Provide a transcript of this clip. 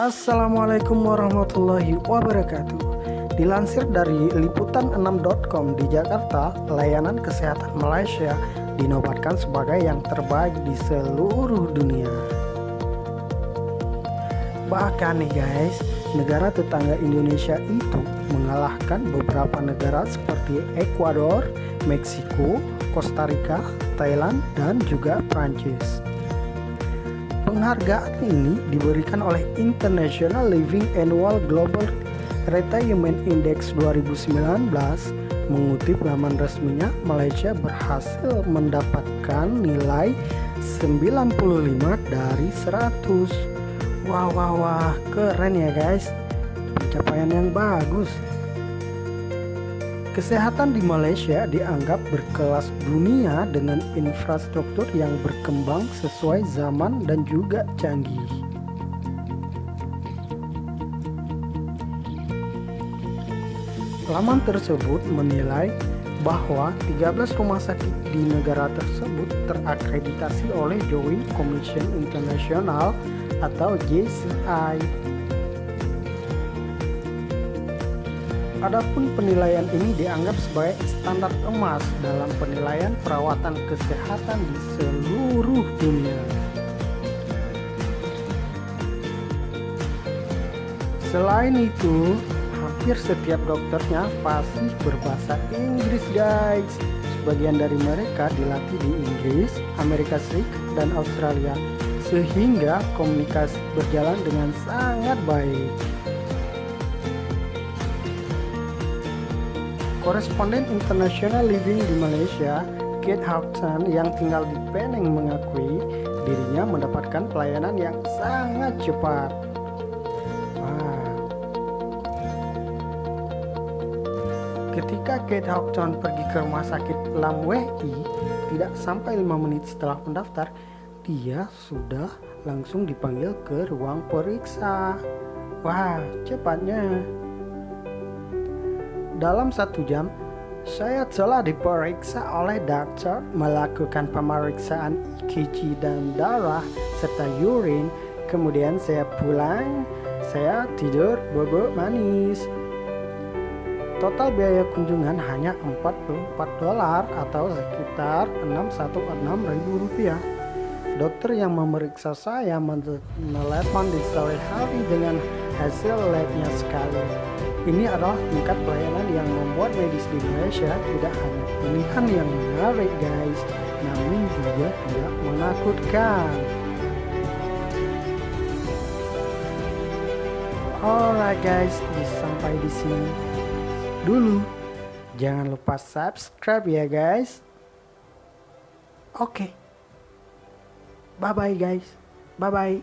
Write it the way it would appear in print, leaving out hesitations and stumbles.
Assalamualaikum warahmatullahi wabarakatuh. Dilansir dari liputan6.com di Jakarta, layanan kesehatan Malaysia dinobatkan sebagai yang terbaik di seluruh dunia. Bahkan nih guys, negara tetangga Indonesia itu mengalahkan beberapa negara seperti Ekuador, Meksiko, Kosta Rika, Thailand, dan juga Prancis. Penghargaan ini diberikan oleh International Living Annual Global Retirement Index 2019. Mengutip laman resminya, Malaysia berhasil mendapatkan nilai 95 dari 100. Wah, keren ya guys, pencapaian yang bagus. Kesehatan di Malaysia dianggap berkelas dunia dengan infrastruktur yang berkembang sesuai zaman dan juga canggih. Laman tersebut menilai bahwa 13 rumah sakit di negara tersebut terakreditasi oleh Joint Commission International atau JCI. Adapun penilaian ini dianggap sebagai standar emas dalam penilaian perawatan kesehatan di seluruh dunia. Selain itu, hampir setiap dokternya fasih berbahasa Inggris guys. Sebagian dari mereka dilatih di Inggris, Amerika Serikat, dan Australia, sehingga komunikasi berjalan dengan sangat baik. Koresponden International Living di Malaysia, Kate Houghton, yang tinggal di Penang, mengakui dirinya mendapatkan pelayanan yang sangat cepat. Ketika Kate Houghton pergi ke rumah sakit Lam Wei, tidak sampai 5 menit setelah mendaftar, dia sudah langsung dipanggil ke ruang periksa. Wah, cepatnya. Dalam 1 jam, saya telah diperiksa oleh dokter, melakukan pemeriksaan EKG dan darah serta urin. Kemudian saya pulang, saya tidur bubuk manis. Total biaya kunjungan hanya $44 atau sekitar Rp616.000. Dokter yang memeriksa saya menelepon di sore hari dengan hasil labnya sekali. Ini adalah tingkat pelayanan yang membuat medis di Malaysia tidak hanya pilihan yang menarik guys, namun juga tidak menakutkan. Alright guys, sampai di sini dulu. Jangan lupa subscribe ya guys. Oke. Bye bye guys. Bye bye.